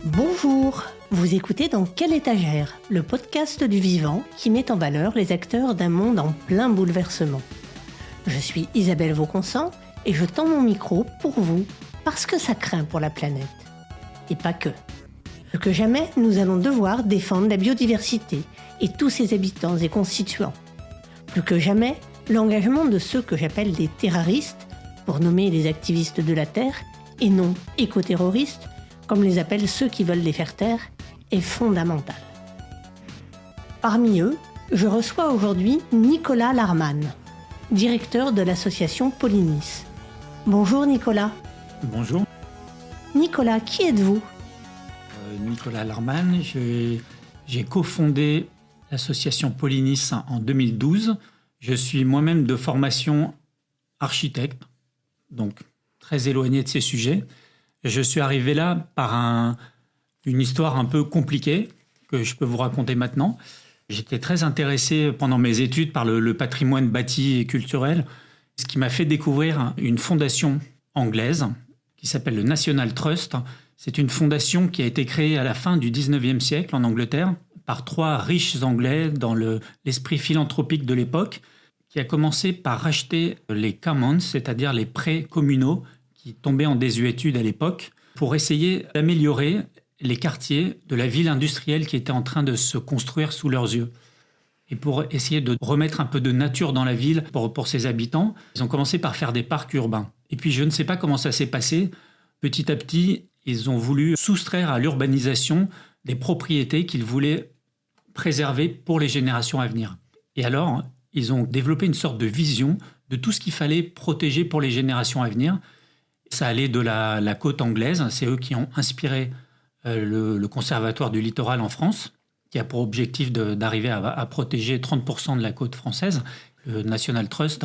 Bonjour, vous écoutez Dans quelle étagère, le podcast du vivant qui met en valeur les acteurs d'un monde en plein bouleversement. Je suis Isabelle Vauconsant et je tends mon micro pour vous parce que ça craint pour la planète. Et pas que. Plus que jamais, nous allons devoir défendre la biodiversité et tous ses habitants et constituants. Plus que jamais, l'engagement de ceux que j'appelle les terraristes, pour nommer les activistes de la Terre, et non écoterroristes, comme les appellent ceux qui veulent les faire taire, est fondamental. Parmi eux, je reçois aujourd'hui Nicolas Larman, directeur de l'association Polynis. Bonjour Nicolas. Bonjour. Nicolas, qui êtes-vous ? Nicolas Larman, j'ai cofondé l'association Polynis en 2012. Je suis moi-même de formation architecte, donc très éloigné de ces sujets. Je suis arrivé là par une histoire un peu compliquée que je peux vous raconter maintenant. J'étais très intéressé pendant mes études par le patrimoine bâti et culturel, ce qui m'a fait découvrir une fondation anglaise qui s'appelle le National Trust. C'est une fondation qui a été créée à la fin du 19e siècle en Angleterre par 3 riches Anglais dans l'esprit philanthropique de l'époque, qui a commencé par racheter les commons, c'est-à-dire les prés communaux qui tombaient en désuétude à l'époque, pour essayer d'améliorer les quartiers de la ville industrielle qui était en train de se construire sous leurs yeux. Et pour essayer de remettre un peu de nature dans la ville pour ses habitants, ils ont commencé par faire des parcs urbains. Et puis je ne sais pas comment ça s'est passé. Petit à petit, ils ont voulu soustraire à l'urbanisation des propriétés qu'ils voulaient préserver pour les générations à venir. Et alors, ils ont développé une sorte de vision de tout ce qu'il fallait protéger pour les générations à venir. Ça allait de la côte anglaise, c'est eux qui ont inspiré le Conservatoire du littoral en France, qui a pour objectif d'arriver à protéger 30% de la côte française. Le National Trust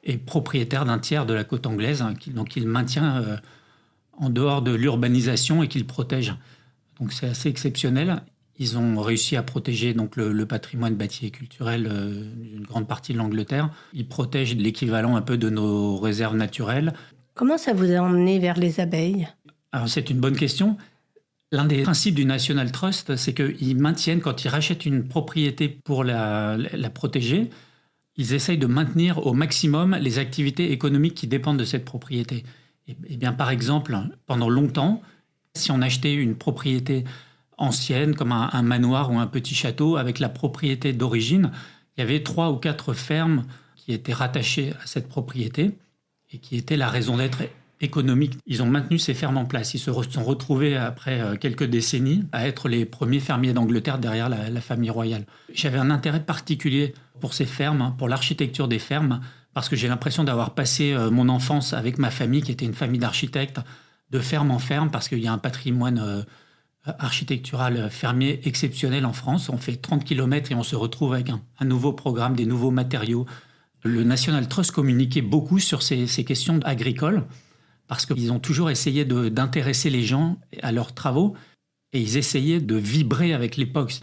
est propriétaire d'un tiers de la côte anglaise, donc il maintient en dehors de l'urbanisation et qu'il protège. Donc c'est assez exceptionnel. Ils ont réussi à protéger donc le patrimoine bâti et culturel d'une grande partie de l'Angleterre. Ils protègent l'équivalent un peu de nos réserves naturelles. Comment ça vous a emmené vers les abeilles ? Alors c'est une bonne question. L'un des principes du National Trust, c'est qu'ils maintiennent, quand ils rachètent une propriété pour la protéger, ils essayent de maintenir au maximum les activités économiques qui dépendent de cette propriété. Et bien, par exemple, pendant longtemps, si on achetait une propriété ancienne, comme un manoir ou un petit château, avec la propriété d'origine, il y avait 3 ou 4 fermes qui étaient rattachées à cette propriété et qui étaient la raison d'être économique. Ils ont maintenu ces fermes en place. Ils se sont retrouvés, après quelques décennies, à être les premiers fermiers d'Angleterre derrière la famille royale. J'avais un intérêt particulier pour ces fermes, pour l'architecture des fermes, parce que j'ai l'impression d'avoir passé mon enfance avec ma famille, qui était une famille d'architectes, de ferme en ferme, parce qu'il y a un patrimoine architectural fermier exceptionnel en France. On fait 30 km et on se retrouve avec un nouveau programme, des nouveaux matériaux. Le National Trust communiquait beaucoup sur ces questions agricoles, parce qu'ils ont toujours essayé d'intéresser les gens à leurs travaux, et ils essayaient de vibrer avec l'époque.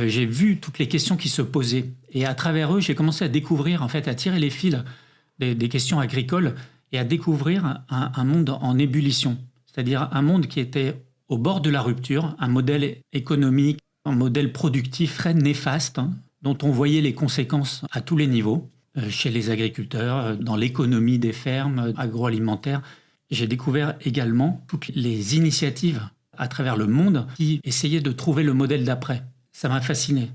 J'ai vu toutes les questions qui se posaient. Et à travers eux, j'ai commencé à découvrir, en fait, à tirer les fils des questions agricoles et à découvrir un monde en ébullition. C'est-à-dire un monde qui était au bord de la rupture, un modèle économique, un modèle productif très néfaste, dont on voyait les conséquences à tous les niveaux, chez les agriculteurs, dans l'économie des fermes agroalimentaires. J'ai découvert également toutes les initiatives à travers le monde qui essayaient de trouver le modèle d'après. Ça m'a fasciné.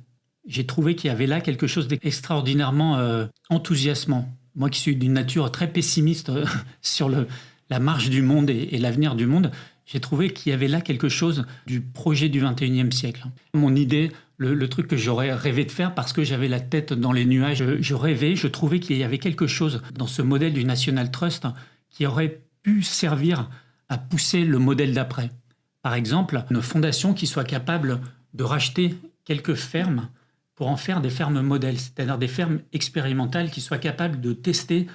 J'ai trouvé qu'il y avait là quelque chose d'extraordinairement enthousiasmant. Moi qui suis d'une nature très pessimiste sur la marche du monde et l'avenir du monde, j'ai trouvé qu'il y avait là quelque chose du projet du 21e siècle. Mon idée, le truc que j'aurais rêvé de faire, parce que j'avais la tête dans les nuages, je trouvais qu'il y avait quelque chose dans ce modèle du National Trust qui aurait pu servir à pousser le modèle d'après. Par exemple, une fondation qui soit capable de racheter quelques fermes pour en faire des fermes modèles, c'est-à-dire des fermes expérimentales qui soient capables de tester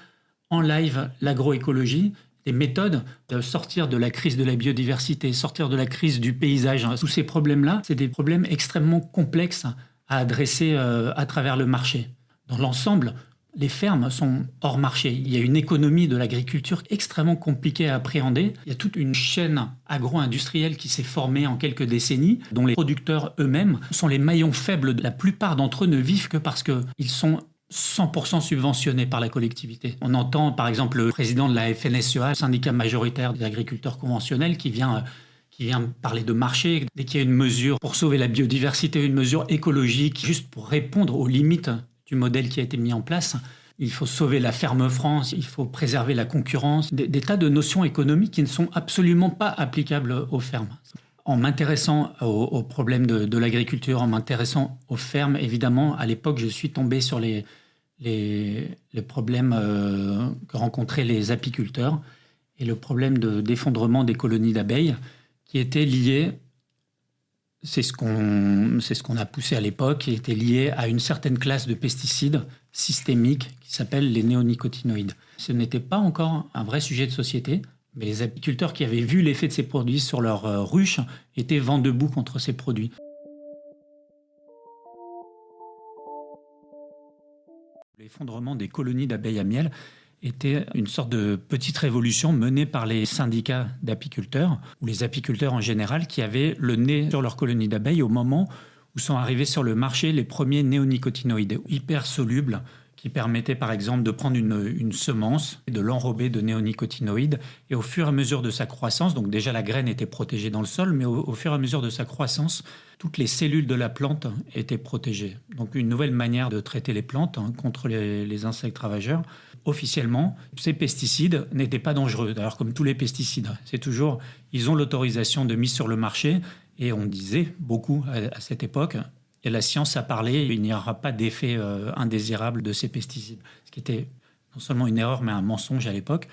en live l'agroécologie, des méthodes de sortir de la crise de la biodiversité, sortir de la crise du paysage. Tous ces problèmes-là, c'est des problèmes extrêmement complexes à adresser à travers le marché. Dans l'ensemble, Les fermes sont hors marché. Il y a une économie de l'agriculture extrêmement compliquée à appréhender. Il y a toute une chaîne agro-industrielle qui s'est formée en quelques décennies, dont les producteurs eux-mêmes sont les maillons faibles. La plupart d'entre eux ne vivent que parce qu'ils sont 100% subventionnés par la collectivité. On entend par exemple le président de la FNSEA, syndicat majoritaire des agriculteurs conventionnels, qui vient parler de marché. Dès qu'il y a une mesure pour sauver la biodiversité, une mesure écologique, juste pour répondre aux limites du modèle qui a été mis en place, il faut sauver la ferme France, il faut préserver la concurrence, des tas de notions économiques qui ne sont absolument pas applicables aux fermes. En m'intéressant aux problèmes de l'agriculture, en m'intéressant aux fermes, évidemment, à l'époque, je suis tombé sur les problèmes que rencontraient les apiculteurs et le problème d'effondrement des colonies d'abeilles qui étaient liés, c'est ce qu'on a poussé à l'époque, qui était lié à une certaine classe de pesticides systémiques qui s'appellent les néonicotinoïdes. Ce n'était pas encore un vrai sujet de société, mais les apiculteurs qui avaient vu l'effet de ces produits sur leurs ruches étaient vent debout contre ces produits. L'effondrement des colonies d'abeilles à miel était une sorte de petite révolution menée par les syndicats d'apiculteurs, ou les apiculteurs en général, qui avaient le nez sur leurs colonies d'abeilles au moment où sont arrivés sur le marché les premiers néonicotinoïdes hyper solubles, qui permettaient par exemple de prendre une semence et de l'enrober de néonicotinoïdes, et au fur et à mesure de sa croissance, donc déjà la graine était protégée dans le sol, mais au fur et à mesure de sa croissance, toutes les cellules de la plante étaient protégées. Donc une nouvelle manière de traiter les plantes contre les insectes ravageurs. Officiellement, ces pesticides n'étaient pas dangereux. D'ailleurs, comme tous les pesticides, c'est toujours, ils ont l'autorisation de mise sur le marché, et on disait beaucoup à cette époque, et la science a parlé, il n'y aura pas d'effet indésirable de ces pesticides. Ce qui était non seulement une erreur, mais un mensonge à l'époque.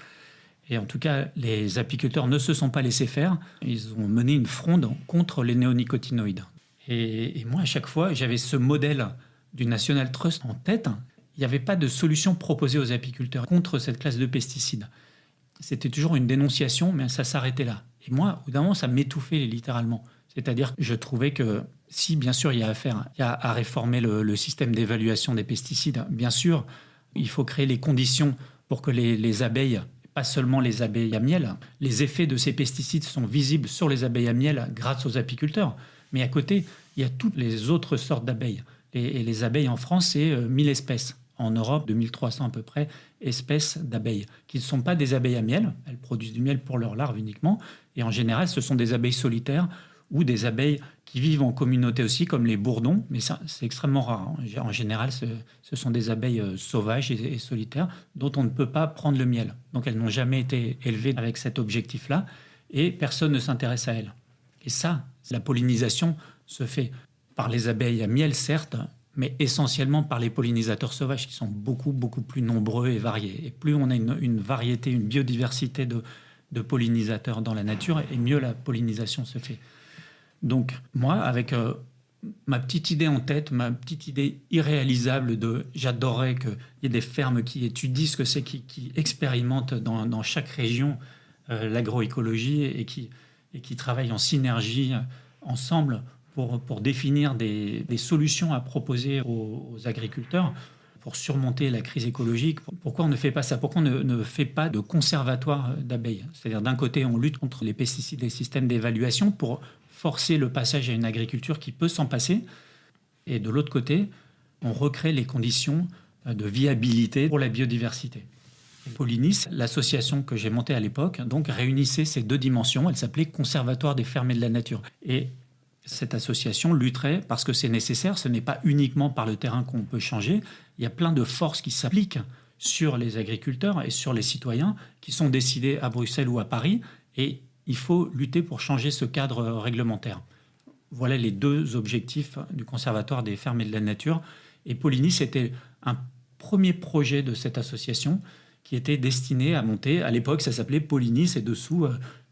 Et en tout cas, les apiculteurs ne se sont pas laissés faire. Ils ont mené une fronde contre les néonicotinoïdes. Et moi, à chaque fois, j'avais ce modèle du National Trust en tête. Il n'y avait pas de solution proposée aux apiculteurs contre cette classe de pesticides. C'était toujours une dénonciation, mais ça s'arrêtait là. Et moi, au bout d'un moment, ça m'étouffait littéralement. C'est-à-dire que je trouvais que si, bien sûr, il y a à réformer le système d'évaluation des pesticides, bien sûr, il faut créer les conditions pour que les abeilles, pas seulement les abeilles à miel, les effets de ces pesticides sont visibles sur les abeilles à miel grâce aux apiculteurs. Mais à côté, il y a toutes les autres sortes d'abeilles. Et les abeilles en France, c'est 1000 espèces. En Europe, 2300 à peu près espèces d'abeilles, qui ne sont pas des abeilles à miel. Elles produisent du miel pour leurs larves uniquement. Et en général, ce sont des abeilles solitaires ou des abeilles qui vivent en communauté aussi, comme les bourdons. Mais ça, c'est extrêmement rare. En général, ce sont des abeilles sauvages et solitaires dont on ne peut pas prendre le miel. Donc elles n'ont jamais été élevées avec cet objectif-là. Et personne ne s'intéresse à elles. Et ça, la pollinisation se fait par les abeilles à miel, certes, mais essentiellement par les pollinisateurs sauvages qui sont beaucoup, beaucoup plus nombreux et variés. Et plus on a une variété, une biodiversité de pollinisateurs dans la nature, et mieux la pollinisation se fait. Donc moi, avec ma petite idée en tête, ma petite idée irréalisable j'adorerais qu'il y ait des fermes qui étudient ce que c'est, qui expérimentent dans chaque région l'agroécologie et qui travaillent en synergie ensemble pour définir des solutions à proposer aux agriculteurs pour surmonter la crise écologique. Pourquoi on ne fait pas ça? Pourquoi on ne fait pas de conservatoire d'abeilles? C'est-à-dire, d'un côté, on lutte contre les pesticides et les systèmes d'évaluation pour forcer le passage à une agriculture qui peut s'en passer. Et de l'autre côté, on recrée les conditions de viabilité pour la biodiversité. Pollinis, l'association que j'ai montée à l'époque, donc réunissait ces deux dimensions. Elle s'appelait Conservatoire des fermes et de la nature. Et cette association lutterait parce que c'est nécessaire. Ce n'est pas uniquement par le terrain qu'on peut changer. Il y a plein de forces qui s'appliquent sur les agriculteurs et sur les citoyens qui sont décidées à Bruxelles ou à Paris. Et il faut lutter pour changer ce cadre réglementaire. Voilà les deux objectifs du Conservatoire des fermes et de la nature. Et Pollinis, c'était un premier projet de cette association qui était destiné à monter. À l'époque, ça s'appelait Pollinis et dessous,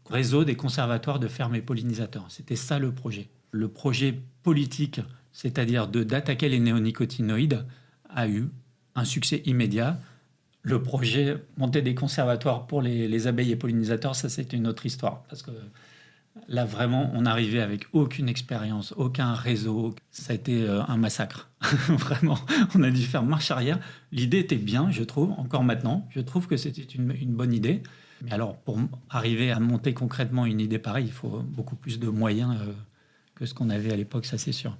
Réseau des conservatoires de fermes et pollinisateurs. C'était ça le projet. Le projet politique, c'est-à-dire d'attaquer les néonicotinoïdes, a eu un succès immédiat. Le projet monter des conservatoires pour les abeilles et pollinisateurs, ça c'est une autre histoire. Parce que Là, vraiment, on arrivait avec aucune expérience, aucun réseau. Ça a été un massacre. Vraiment, on a dû faire marche arrière. L'idée était bien, je trouve, encore maintenant. Je trouve que c'était une bonne idée. Mais alors, pour arriver à monter concrètement une idée pareille, il faut beaucoup plus de moyens que ce qu'on avait à l'époque, ça c'est sûr.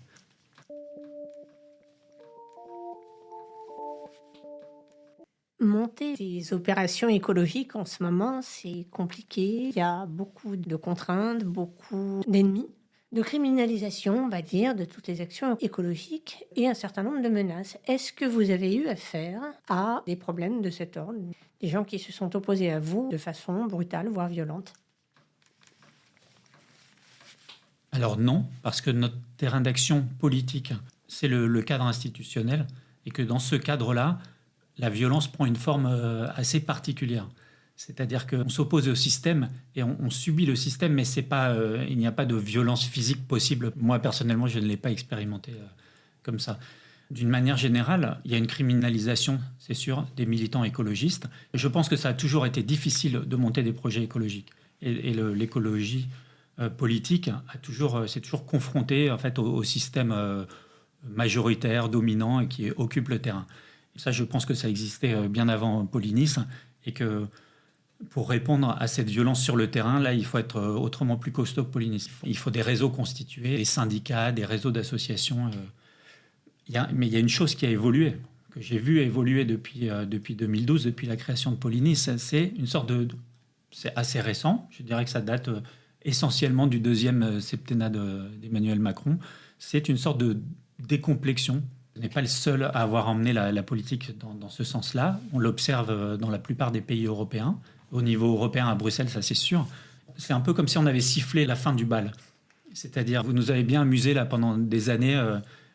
Monter des opérations écologiques en ce moment, c'est compliqué. Il y a beaucoup de contraintes, beaucoup d'ennemis, de criminalisation, on va dire, de toutes les actions écologiques et un certain nombre de menaces. Est-ce que vous avez eu affaire à des problèmes de cet ordre, des gens qui se sont opposés à vous de façon brutale, voire violente? Alors non, parce que notre terrain d'action politique, c'est le cadre institutionnel, et que dans ce cadre-là, la violence prend une forme assez particulière. C'est-à-dire qu'on s'oppose au système et on subit le système, mais c'est pas, il n'y a pas de violence physique possible. Moi, personnellement, je ne l'ai pas expérimenté comme ça. D'une manière générale, il y a une criminalisation, c'est sûr, des militants écologistes. Et je pense que ça a toujours été difficile de monter des projets écologiques. Et l'écologie politique s'est toujours confrontée en fait, au système majoritaire, dominant et qui occupe le terrain. Ça, je pense que ça existait bien avant Polynice et que pour répondre à cette violence sur le terrain, là, il faut être autrement plus costaud que Polynice. Il faut des réseaux constitués, des syndicats, des réseaux d'associations. Mais il y a une chose qui a évolué, que j'ai vu évoluer depuis 2012, depuis la création de Polynice. C'est une sorte c'est assez récent. Je dirais que ça date essentiellement du deuxième septennat d'Emmanuel Macron. C'est une sorte de décomplexion. On n'est pas le seul à avoir emmené la politique dans ce sens-là. On l'observe dans la plupart des pays européens. Au niveau européen, à Bruxelles, ça c'est sûr. C'est un peu comme si on avait sifflé la fin du bal. C'est-à-dire, vous nous avez bien amusés là, pendant des années.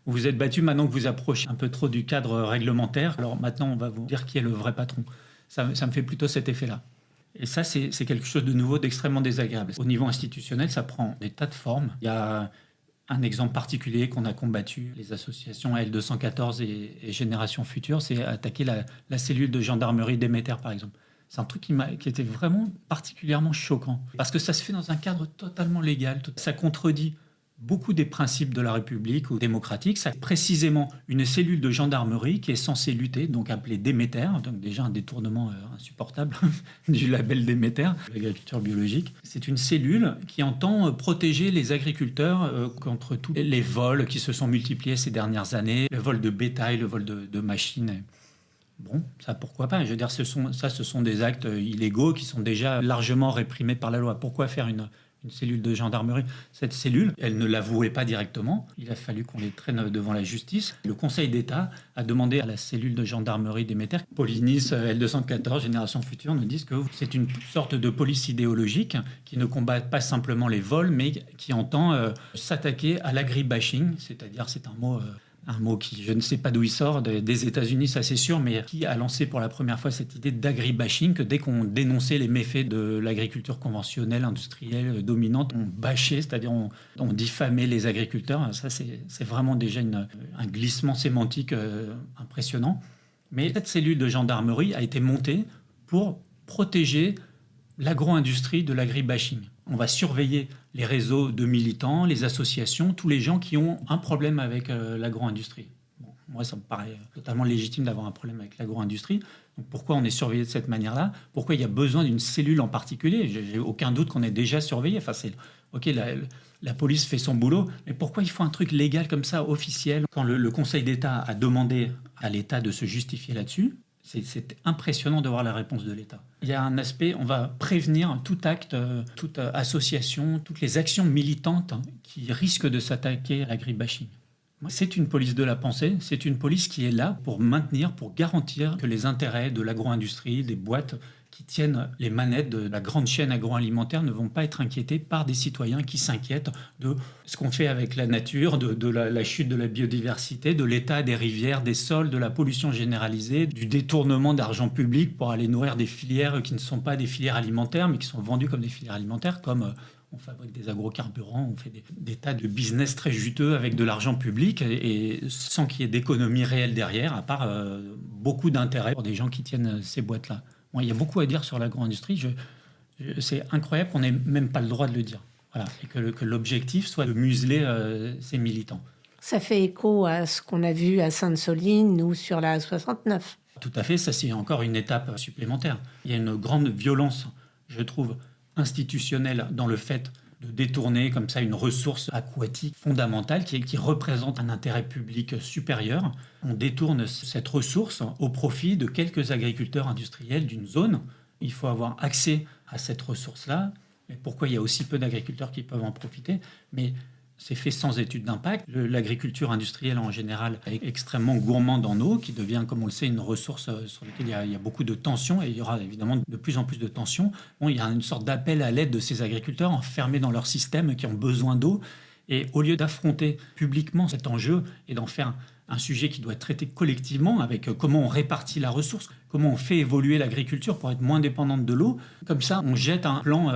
Vous vous êtes battus, maintenant que vous approchez un peu trop du cadre réglementaire. Alors maintenant, on va vous dire qui est le vrai patron. Ça me fait plutôt cet effet-là. Et ça, c'est quelque chose de nouveau, d'extrêmement désagréable. Au niveau institutionnel, ça prend des tas de formes. Il y a un exemple particulier qu'on a combattu, les associations L214 et Génération Future, c'est attaquer la cellule de gendarmerie d'Émetteur, par exemple. C'est un truc qui était vraiment particulièrement choquant, parce que ça se fait dans un cadre totalement légal. Ça contredit beaucoup des principes de la République ou démocratiques. C'est précisément une cellule de gendarmerie qui est censée lutter, donc appelée Déméter, donc déjà un détournement insupportable du label Déméter, l'agriculture biologique. C'est une cellule qui entend protéger les agriculteurs contre tous les vols qui se sont multipliés ces dernières années, le vol de bétail, le vol de machines. Bon, ça pourquoi pas. Je veux dire, ce sont des actes illégaux qui sont déjà largement réprimés par la loi. Pourquoi faire une cellule de gendarmerie? Cette cellule, elle ne l'avouait pas directement. Il a fallu qu'on les traîne devant la justice. Le Conseil d'État a demandé à la cellule de gendarmerie d'Émetteur, Polynice, L214, Génération Future, nous disent que c'est une sorte de police idéologique qui ne combat pas simplement les vols, mais qui entend s'attaquer à l'agribashing, c'est-à-dire, c'est un mot qui, je ne sais pas d'où il sort, des États-Unis, ça c'est sûr, mais qui a lancé pour la première fois cette idée d'agribashing, que dès qu'on dénonçait les méfaits de l'agriculture conventionnelle, industrielle, dominante, on bâchait, c'est-à-dire on diffamait les agriculteurs. Ça, c'est vraiment déjà un glissement sémantique impressionnant. Mais cette cellule de gendarmerie a été montée pour protéger l'agro-industrie de l'agribashing. On va surveiller les réseaux de militants, les associations, tous les gens qui ont un problème avec l'agro-industrie. Bon, moi, ça me paraît totalement légitime d'avoir un problème avec l'agro-industrie. Donc, pourquoi on est surveillé de cette manière-là? Pourquoi il y a besoin d'une cellule en particulier? J'ai aucun doute qu'on est déjà surveillé. Enfin, OK, la police fait son boulot, mais pourquoi il faut un truc légal comme ça, officiel? Quand le Conseil d'État a demandé à l'État de se justifier là-dessus, c'est impressionnant de voir la réponse de l'État. Il y a un aspect, on va prévenir tout acte, toute association, toutes les actions militantes qui risquent de s'attaquer à l'agribashing. C'est une police de la pensée, c'est une police qui est là pour maintenir, pour garantir que les intérêts de l'agro-industrie, des boîtes qui tiennent les manettes de la grande chaîne agroalimentaire ne vont pas être inquiétés par des citoyens qui s'inquiètent de ce qu'on fait avec la nature, de la chute de la biodiversité, de l'état des rivières, des sols, de la pollution généralisée, du détournement d'argent public pour aller nourrir des filières qui ne sont pas des filières alimentaires, mais qui sont vendues comme des filières alimentaires, comme on fabrique des agrocarburants, on fait des tas de business très juteux avec de l'argent public et sans qu'il y ait d'économie réelle derrière, à part beaucoup d'intérêt pour des gens qui tiennent ces boîtes-là. Bon, il y a beaucoup à dire sur l'agro-industrie. C'est incroyable qu'on n'ait même pas le droit de le dire. Voilà, et que l'objectif soit de museler ces militants. Ça fait écho à ce qu'on a vu à Sainte-Soline ou sur la 69. Tout à fait, ça c'est encore une étape supplémentaire. Il y a une grande violence, je trouve, institutionnelle dans le fait de détourner comme ça une ressource aquatique fondamentale qui représente un intérêt public supérieur. On détourne cette ressource au profit de quelques agriculteurs industriels d'une zone. Il faut avoir accès à cette ressource-là. Et pourquoi il y a aussi peu d'agriculteurs qui peuvent en profiter, mais c'est fait sans étude d'impact. L'agriculture industrielle en général est extrêmement gourmande en eau, qui devient, comme on le sait, une ressource sur laquelle il y a beaucoup de tensions, et il y aura évidemment de plus en plus de tensions. Bon, il y a une sorte d'appel à l'aide de ces agriculteurs enfermés dans leur système qui ont besoin d'eau. Et au lieu d'affronter publiquement cet enjeu et d'en faire un sujet qui doit être traité collectivement avec comment on répartit la ressource, comment on fait évoluer l'agriculture pour être moins dépendante de l'eau. Comme ça, on jette un plan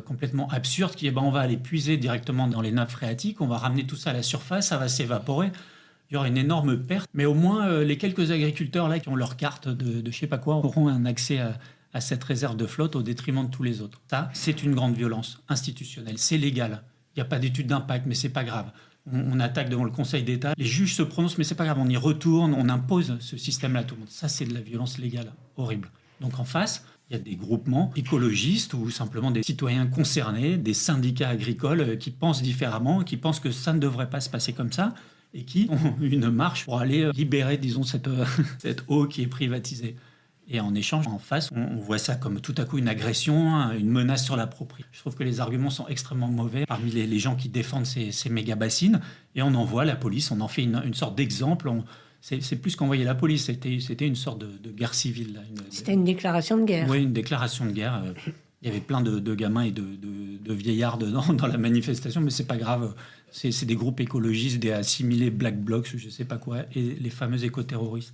complètement absurde qui est on va aller puiser directement dans les nappes phréatiques, on va ramener tout ça à la surface, ça va s'évaporer. Il y aura une énorme perte. Mais au moins, les quelques agriculteurs là qui ont leur carte de je sais pas quoi auront un accès à cette réserve de flotte au détriment de tous les autres. Ça, c'est une grande violence institutionnelle. C'est légal. Il n'y a pas d'étude d'impact, mais c'est pas grave. On attaque devant le Conseil d'État, les juges se prononcent, mais c'est pas grave, on y retourne, on impose ce système-là à tout le monde. Ça, c'est de la violence légale horrible. Donc en face, il y a des groupements écologistes ou simplement des citoyens concernés, des syndicats agricoles qui pensent différemment, qui pensent que ça ne devrait pas se passer comme ça et qui ont une marche pour aller libérer, disons, cette eau qui est privatisée. Et en échange, en face, on voit ça comme tout à coup une agression, une menace sur la propriété. Je trouve que les arguments sont extrêmement mauvais parmi les gens qui défendent ces méga-bassines. Et on envoie la police, on en fait une sorte d'exemple. C'est plus qu'envoyer la police, c'était une sorte de guerre civile. Là, c'était une déclaration de guerre. Oui, une déclaration de guerre. Il y avait plein de gamins et de vieillards dans la manifestation, mais c'est pas grave. C'est des groupes écologistes, des assimilés Black Blocs, je sais pas quoi, et les fameux écoterroristes.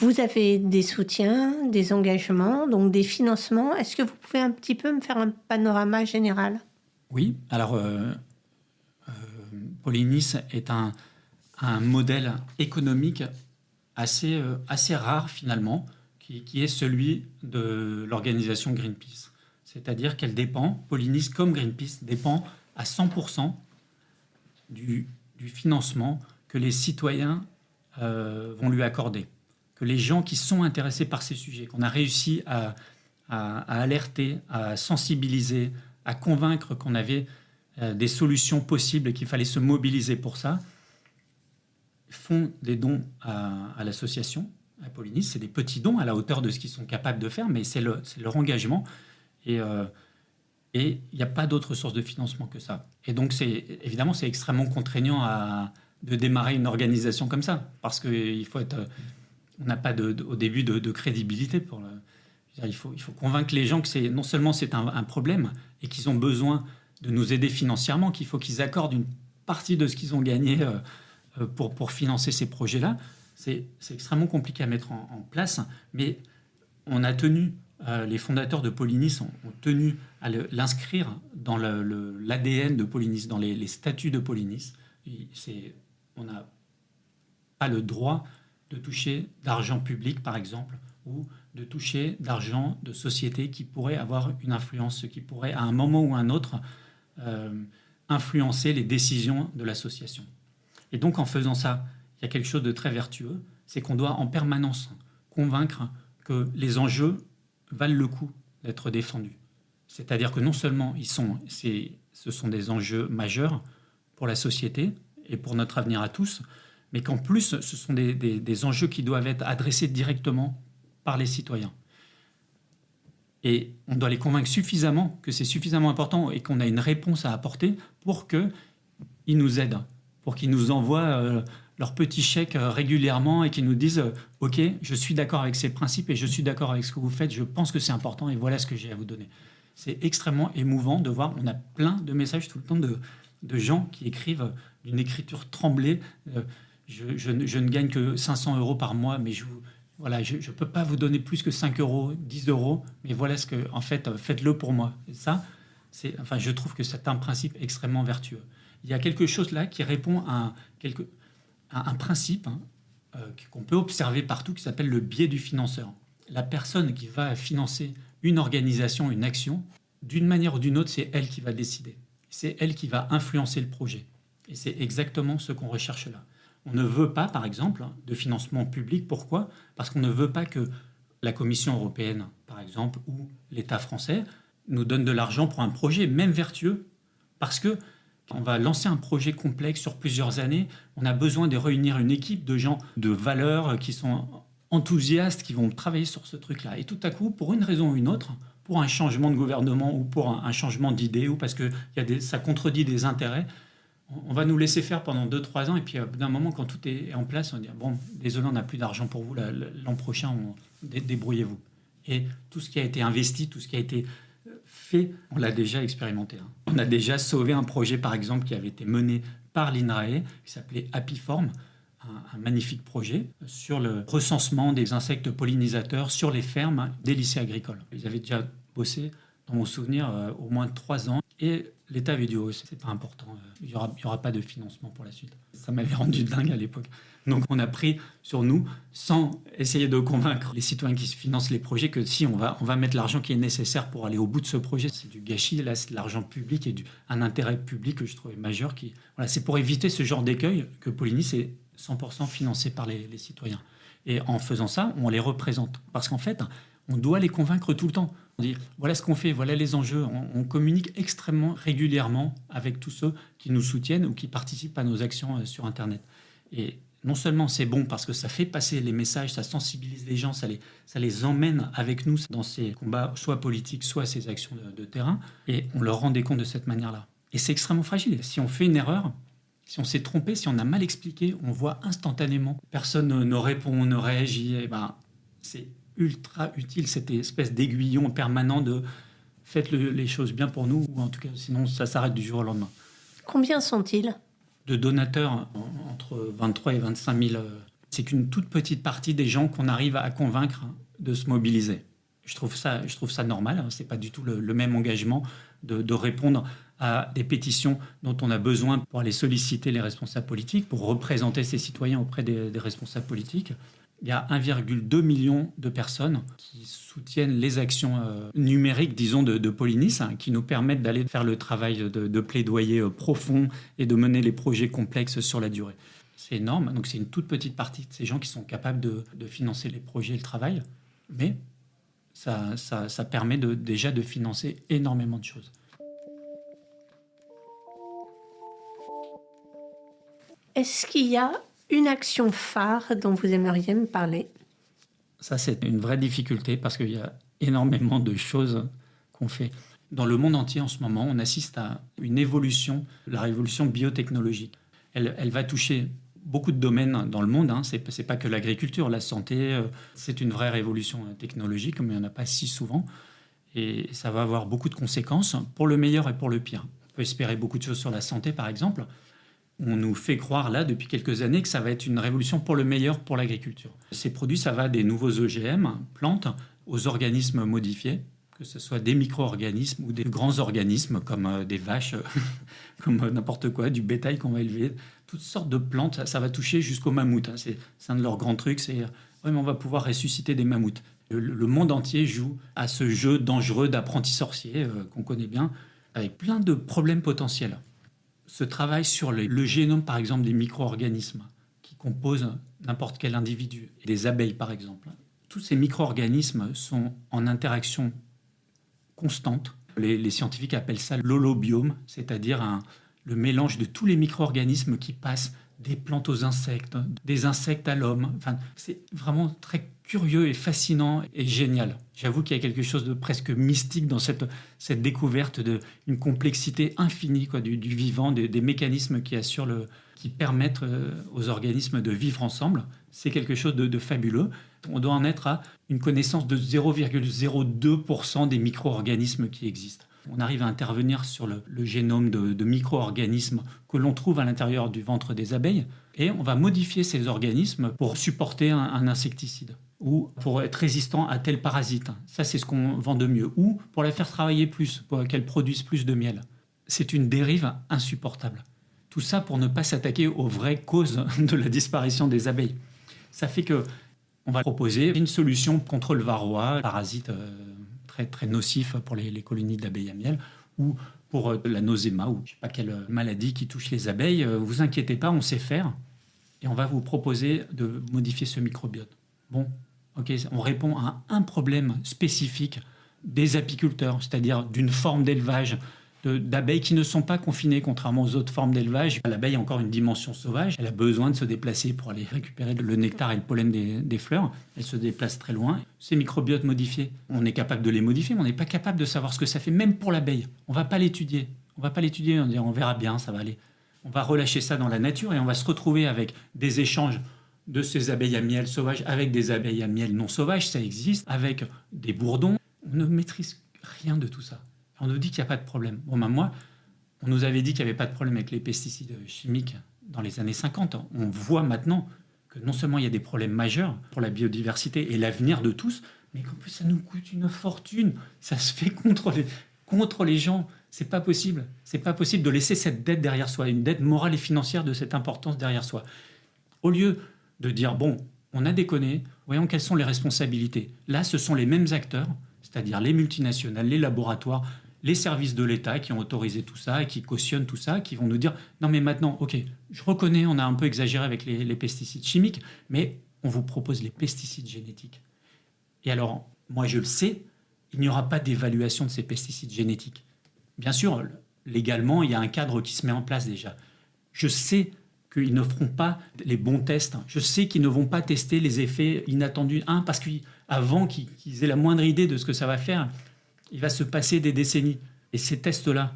Vous avez des soutiens, des engagements, donc des financements. Est-ce que vous pouvez un petit peu me faire un panorama général ? Oui, alors Polynis est un modèle économique assez rare finalement, qui est celui de l'organisation Greenpeace. C'est-à-dire qu'elle dépend, Polynis comme Greenpeace, dépend à 100% du financement que les citoyens vont lui accorder. Que les gens qui sont intéressés par ces sujets, qu'on a réussi à alerter, à sensibiliser, à convaincre qu'on avait des solutions possibles et qu'il fallait se mobiliser pour ça, font des dons à l'association, à Polynis. C'est des petits dons à la hauteur de ce qu'ils sont capables de faire, mais c'est leur engagement. Et il n'y a pas d'autre source de financement que ça. Et donc, évidemment, c'est extrêmement contraignant de démarrer une organisation comme ça, parce qu'il faut être... On n'a pas au début de crédibilité. Il faut convaincre les gens que non seulement c'est un problème et qu'ils ont besoin de nous aider financièrement, qu'il faut qu'ils accordent une partie de ce qu'ils ont gagné pour financer ces projets-là. C'est extrêmement compliqué à mettre en place, mais on a tenu, les fondateurs de Polynis ont tenu à l'inscrire dans l'ADN de Polynis, dans les statuts de Polynis. On n'a pas le droit de toucher d'argent public, par exemple, ou de toucher d'argent de sociétés qui pourraient avoir une influence, qui pourraient, à un moment ou à un autre, influencer les décisions de l'association. Et donc, en faisant ça, il y a quelque chose de très vertueux, c'est qu'on doit en permanence convaincre que les enjeux valent le coup d'être défendus. C'est-à-dire que non seulement ce sont des enjeux majeurs pour la société et pour notre avenir à tous, mais qu'en plus, ce sont des enjeux qui doivent être adressés directement par les citoyens. Et on doit les convaincre suffisamment que c'est suffisamment important et qu'on a une réponse à apporter pour qu'ils nous aident, pour qu'ils nous envoient leurs petits chèques régulièrement et qu'ils nous disent « Ok, je suis d'accord avec ces principes et je suis d'accord avec ce que vous faites, je pense que c'est important et voilà ce que j'ai à vous donner ». C'est extrêmement émouvant de voir, on a plein de messages tout le temps de gens qui écrivent d'une écriture tremblée je ne gagne que 500 € par mois, mais je ne peux pas vous donner plus que 5 €, 10 €, mais voilà ce que, en fait, faites-le pour moi. Et ça, je trouve que c'est un principe extrêmement vertueux. Il y a quelque chose là qui répond à un principe qu'on peut observer partout, qui s'appelle le biais du financeur. la personne qui va financer une organisation, une action, d'une manière ou d'une autre, c'est elle qui va décider. C'est elle qui va influencer le projet. Et c'est exactement ce qu'on recherche là. On ne veut pas, par exemple, de financement public. Pourquoi ? Parce qu'on ne veut pas que la Commission européenne, par exemple, ou l'État français nous donne de l'argent pour un projet, même vertueux, parce que on va lancer un projet complexe sur plusieurs années. On a besoin de réunir une équipe de gens de valeur qui sont enthousiastes, qui vont travailler sur ce truc-là. Et tout à coup, pour une raison ou une autre, pour un changement de gouvernement ou pour un changement d'idée, ou parce que ça contredit des intérêts, on va nous laisser faire pendant 2-3 ans. Et puis, d'un moment, quand tout est en place, on va dire « Bon, désolé, on n'a plus d'argent pour vous. L'an prochain, débrouillez-vous. » Et tout ce qui a été investi, tout ce qui a été fait, on l'a déjà expérimenté. On a déjà sauvé un projet, par exemple, qui avait été mené par l'INRAE, qui s'appelait Apiform, un magnifique projet sur le recensement des insectes pollinisateurs sur les fermes des lycées agricoles. Ils avaient déjà bossé, dans mon souvenir, au moins 3 ans. Et l'État avait dit « Oh, c'est pas important, il n'y aura pas de financement pour la suite. » Ça m'avait rendu dingue à l'époque. Donc on a pris sur nous, sans essayer de convaincre les citoyens qui financent les projets, que si on va mettre l'argent qui est nécessaire pour aller au bout de ce projet. C'est du gâchis, là c'est de l'argent public et un intérêt public que je trouvais majeur. C'est pour éviter ce genre d'écueil que Polynis est 100% financé par les citoyens. Et en faisant ça, on les représente. Parce qu'en fait, on doit les convaincre tout le temps. On dit, voilà ce qu'on fait, voilà les enjeux. On communique extrêmement régulièrement avec tous ceux qui nous soutiennent ou qui participent à nos actions sur Internet. Et non seulement c'est bon parce que ça fait passer les messages, ça sensibilise les gens, ça les emmène avec nous dans ces combats, soit politiques, soit ces actions de terrain, et on leur rend des comptes de cette manière-là. Et c'est extrêmement fragile. Si on fait une erreur, si on s'est trompé, si on a mal expliqué, on voit instantanément. Personne ne répond, ne réagit. Et c'est ultra utile, cette espèce d'aiguillon permanent de faites les choses bien pour nous, ou en tout cas, sinon ça s'arrête du jour au lendemain. Combien sont-ils ? De donateurs, entre 23 et 25 000. C'est qu'une toute petite partie des gens qu'on arrive à convaincre de se mobiliser. Je trouve ça normal. Ce n'est pas du tout le même engagement de répondre à des pétitions dont on a besoin pour aller solliciter les responsables politiques, pour représenter ces citoyens auprès des responsables politiques. Il y a 1,2 million de personnes qui soutiennent les actions numériques, disons, de Polynis, qui nous permettent d'aller faire le travail de plaidoyer profond et de mener les projets complexes sur la durée. C'est énorme. Donc, c'est une toute petite partie de ces gens qui sont capables de financer les projets et le travail. Mais ça permet déjà de financer énormément de choses. Est-ce qu'il y a une action phare dont vous aimeriez me parler ? Ça, c'est une vraie difficulté parce qu'il y a énormément de choses qu'on fait. Dans le monde entier, en ce moment, on assiste à une évolution, la révolution biotechnologique. Elle va toucher beaucoup de domaines dans le monde. C'est pas que l'agriculture, la santé. C'est une vraie révolution technologique, mais il n'y en a pas si souvent. Et ça va avoir beaucoup de conséquences pour le meilleur et pour le pire. On peut espérer beaucoup de choses sur la santé, par exemple. On nous fait croire là, depuis quelques années, que ça va être une révolution pour le meilleur pour l'agriculture. Ces produits, ça va des nouveaux OGM, plantes, aux organismes modifiés, que ce soit des micro-organismes ou des grands organismes comme des vaches, comme n'importe quoi, du bétail qu'on va élever. Toutes sortes de plantes, ça va toucher jusqu'aux mammouths. C'est un de leurs grands trucs, c'est mais on va pouvoir ressusciter des mammouths. Le monde entier joue à ce jeu dangereux d'apprenti sorcier qu'on connaît bien, avec plein de problèmes potentiels. Ce travail sur le génome, par exemple, des micro-organismes qui composent n'importe quel individu, des abeilles, par exemple. Tous ces micro-organismes sont en interaction constante. Les scientifiques appellent ça l'holobiome, c'est-à-dire le mélange de tous les micro-organismes qui passent des plantes aux insectes, des insectes à l'homme. Enfin, c'est vraiment très curieux et fascinant et génial. J'avoue qu'il y a quelque chose de presque mystique dans cette découverte d'une complexité infinie du vivant, des mécanismes qui permettent aux organismes de vivre ensemble. C'est quelque chose de fabuleux. On doit en être à une connaissance de 0,02% des micro-organismes qui existent. On arrive à intervenir sur le génome de micro-organismes que l'on trouve à l'intérieur du ventre des abeilles et on va modifier ces organismes pour supporter un insecticide ou pour être résistant à tel parasite. Ça, c'est ce qu'on vend de mieux. Ou pour la faire travailler plus, pour qu'elle produise plus de miel. C'est une dérive insupportable. Tout ça pour ne pas s'attaquer aux vraies causes de la disparition des abeilles. Ça fait que On va proposer une solution contre le varroa, parasite très, très nocif pour les colonies d'abeilles à miel, ou pour la noséma, ou je ne sais pas quelle maladie qui touche les abeilles. Vous inquiétez pas, on sait faire. Et on va vous proposer de modifier ce microbiote. Bon, ok, on répond à un problème spécifique des apiculteurs, c'est-à-dire d'une forme d'élevage d'abeilles qui ne sont pas confinées, contrairement aux autres formes d'élevage. L'abeille a encore une dimension sauvage. Elle a besoin de se déplacer pour aller récupérer le nectar et le pollen des fleurs. Elle se déplace très loin. Ces microbiotes modifiés, on est capable de les modifier, mais on n'est pas capable de savoir ce que ça fait, même pour l'abeille. On ne va pas l'étudier. On verra bien, ça va aller. On va relâcher ça dans la nature et on va se retrouver avec des échanges de ces abeilles à miel sauvages avec des abeilles à miel non sauvages, ça existe, avec des bourdons. On ne maîtrise rien de tout ça. On nous dit qu'il n'y a pas de problème. Bon, moi, on nous avait dit qu'il n'y avait pas de problème avec les pesticides chimiques dans les années 50. On voit maintenant que non seulement il y a des problèmes majeurs pour la biodiversité et l'avenir de tous, mais qu'en plus ça nous coûte une fortune. Ça se fait contre les gens. C'est pas possible. C'est pas possible de laisser cette dette derrière soi, une dette morale et financière de cette importance derrière soi. Au lieu de dire, bon, on a déconné, voyons quelles sont les responsabilités. Là, ce sont les mêmes acteurs, c'est-à-dire les multinationales, les laboratoires, les services de l'État qui ont autorisé tout ça et qui cautionnent tout ça, qui vont nous dire « Non, mais maintenant, ok, je reconnais, on a un peu exagéré avec les pesticides chimiques, mais on vous propose les pesticides génétiques. » Et alors, moi je le sais, il n'y aura pas d'évaluation de ces pesticides génétiques. Bien sûr, légalement, il y a un cadre qui se met en place déjà. Je sais qu'ils ne feront pas les bons tests. Je sais qu'ils ne vont pas tester les effets inattendus. Parce qu'avant qu'ils aient la moindre idée de ce que ça va faire, il va se passer des décennies. Et ces tests-là,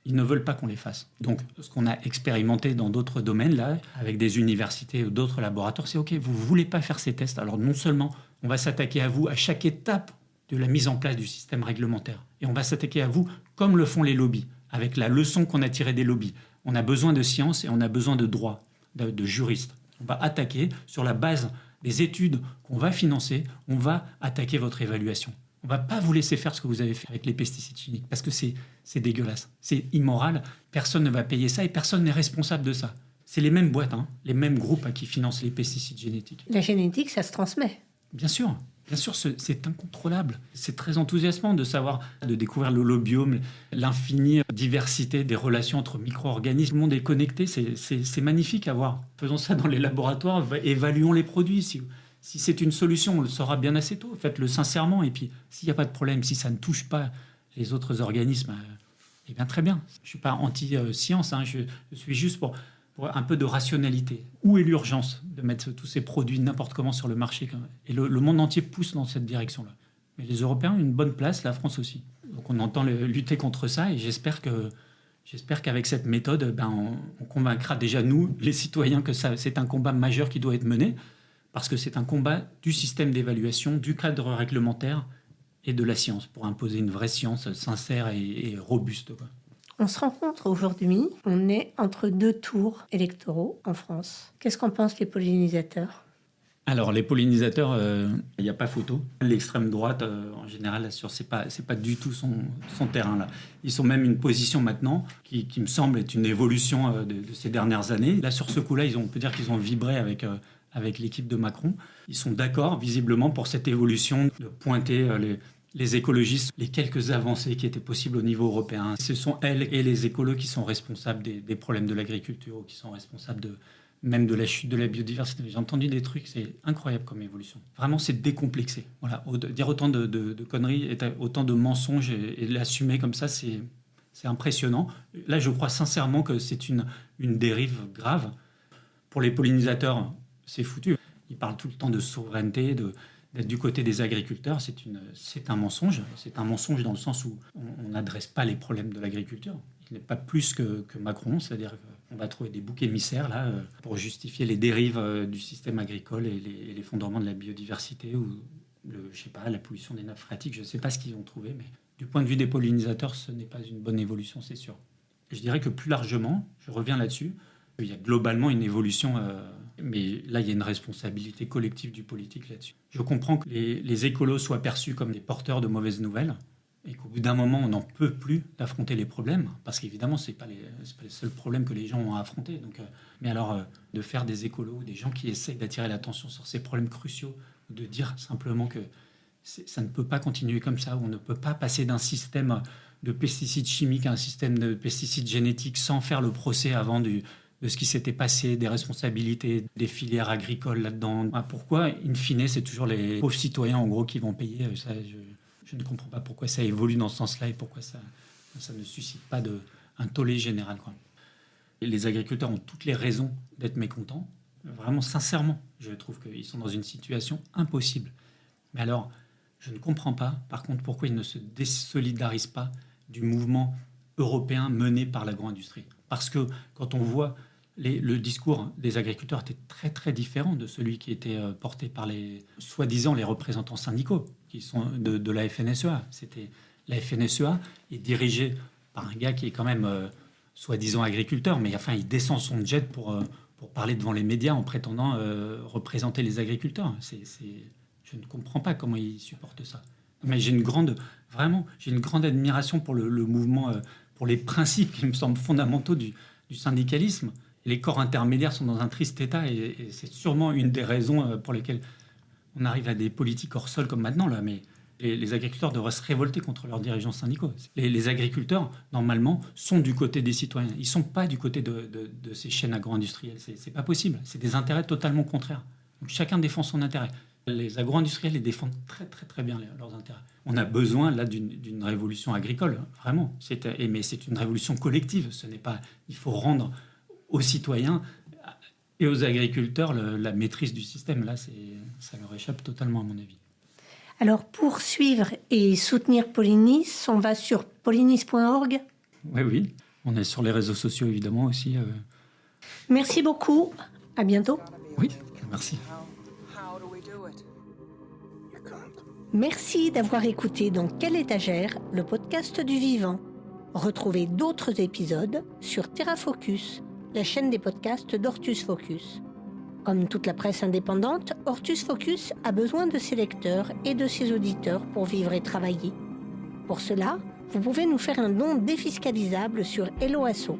ils ne veulent pas qu'on les fasse. Donc, ce qu'on a expérimenté dans d'autres domaines, là, avec des universités ou d'autres laboratoires, c'est OK, vous ne voulez pas faire ces tests. Alors, non seulement on va s'attaquer à vous à chaque étape de la mise en place du système réglementaire, et on va s'attaquer à vous comme le font les lobbies, avec la leçon qu'on a tirée des lobbies. On a besoin de science et on a besoin de droit, de juristes. On va attaquer sur la base des études qu'on va financer, on va attaquer votre évaluation. On ne va pas vous laisser faire ce que vous avez fait avec les pesticides chimiques parce que c'est dégueulasse, c'est immoral, personne ne va payer ça et personne n'est responsable de ça. C'est les mêmes boîtes, les mêmes groupes qui financent les pesticides génétiques. La génétique, ça se transmet. Bien sûr, c'est incontrôlable. C'est très enthousiasmant de savoir, de découvrir l'holobiome, l'infinie diversité des relations entre micro-organismes. Le monde est connecté, c'est magnifique à voir. Faisons ça dans les laboratoires, évaluons les produits. Si c'est une solution, on le saura bien assez tôt. Faites-le sincèrement. Et puis, s'il n'y a pas de problème, si ça ne touche pas les autres organismes, eh bien, très bien. Je ne suis pas anti-science. Je suis juste pour un peu de rationalité. Où est l'urgence de mettre tous ces produits n'importe comment sur le marché? Et le monde entier pousse dans cette direction-là. Mais les Européens ont une bonne place, la France aussi. Donc, on entend lutter contre ça. Et j'espère qu'avec cette méthode, on convaincra déjà, nous, les citoyens, que c'est un combat majeur qui doit être mené. Parce que c'est un combat du système d'évaluation, du cadre réglementaire et de la science, pour imposer une vraie science sincère et robuste. On se rencontre aujourd'hui, on est entre deux tours électoraux en France. Qu'est-ce qu'en pensent les pollinisateurs? Alors, les pollinisateurs, il n'y a pas photo. L'extrême droite, en général, c'est pas du tout son terrain. Là. Ils ont même une position maintenant qui me semble être une évolution de ces dernières années. Là, sur ce coup-là, on peut dire qu'ils ont vibré avec l'équipe de Macron. Ils sont d'accord, visiblement, pour cette évolution de pointer les écologistes, les quelques avancées qui étaient possibles au niveau européen. Ce sont elles et les écolos qui sont responsables des problèmes de l'agriculture, ou qui sont responsables même de la chute de la biodiversité. J'ai entendu des trucs, c'est incroyable comme évolution. Vraiment, c'est décomplexé. Voilà, dire autant de conneries, autant de mensonges et l'assumer comme ça, c'est impressionnant. Là, je crois sincèrement que c'est une dérive grave. Pour les pollinisateurs, c'est foutu. Ils parlent tout le temps de souveraineté, d'être du côté des agriculteurs. C'est un mensonge. C'est un mensonge dans le sens où on n'adresse pas les problèmes de l'agriculture. Il n'est pas plus que Macron, c'est-à-dire qu'on va trouver des boucs émissaires là, pour justifier les dérives du système agricole et l'effondrement de la biodiversité ou la pollution des nappes phréatiques. Je ne sais pas ce qu'ils ont trouvé, mais du point de vue des pollinisateurs, ce n'est pas une bonne évolution, c'est sûr. Et je dirais que plus largement, je reviens là-dessus, il y a globalement une évolution, mais là, il y a une responsabilité collective du politique là-dessus. Je comprends que les écolos soient perçus comme des porteurs de mauvaises nouvelles et qu'au bout d'un moment, on n'en peut plus d'affronter les problèmes, parce qu'évidemment, ce n'est pas les seuls problèmes que les gens ont à affronter. Mais alors, de faire des écolos, des gens qui essayent d'attirer l'attention sur ces problèmes cruciaux de dire simplement que ça ne peut pas continuer comme ça. On ne peut pas passer d'un système de pesticides chimiques à un système de pesticides génétiques sans faire le procès avant de ce qui s'était passé, des responsabilités des filières agricoles là-dedans. Pourquoi, in fine, c'est toujours les pauvres citoyens en gros qui vont payer ça, je ne comprends pas pourquoi ça évolue dans ce sens-là et pourquoi ça ne suscite pas un tollé général, quoi. Et les agriculteurs ont toutes les raisons d'être mécontents. Vraiment, sincèrement, je trouve qu'ils sont dans une situation impossible. Mais alors, je ne comprends pas, par contre, pourquoi ils ne se désolidarisent pas du mouvement européen mené par l'agro-industrie. Parce que quand on voit le discours des agriculteurs était très très différent de celui qui était porté par les soi-disant les représentants syndicaux qui sont de la FNSEA. La FNSEA est dirigée par un gars qui est quand même soi-disant agriculteur, mais enfin il descend son jet pour parler devant les médias en prétendant représenter les agriculteurs. Je ne comprends pas comment ils supportent ça. Mais j'ai une grande admiration pour le mouvement, pour les principes qui me semblent fondamentaux du syndicalisme. Et les corps intermédiaires sont dans un triste état et c'est sûrement une des raisons pour lesquelles on arrive à des politiques hors sol comme maintenant, là. Mais les agriculteurs devraient se révolter contre leurs dirigeants syndicaux. Les agriculteurs, normalement, sont du côté des citoyens. Ils ne sont pas du côté de ces chaînes agro-industrielles. C'est pas possible. C'est des intérêts totalement contraires. Donc chacun défend son intérêt. Les agro-industriels les défendent très, très, très bien, leurs intérêts. On a besoin, là, d'une révolution agricole, vraiment. Mais c'est une révolution collective. Il faut rendre aux citoyens et aux agriculteurs la maîtrise du système. Là, ça leur échappe totalement, à mon avis. Alors, pour suivre et soutenir Polynis, on va sur polynis.org. Oui. On est sur les réseaux sociaux, évidemment, aussi. Merci beaucoup. À bientôt. Oui, merci. Merci d'avoir écouté Dans quelle étagère, le podcast du vivant. Retrouvez d'autres épisodes sur TerraFocus, la chaîne des podcasts d'Hortus Focus. Comme toute la presse indépendante, Hortus Focus a besoin de ses lecteurs et de ses auditeurs pour vivre et travailler. Pour cela, vous pouvez nous faire un don défiscalisable sur Helloasso.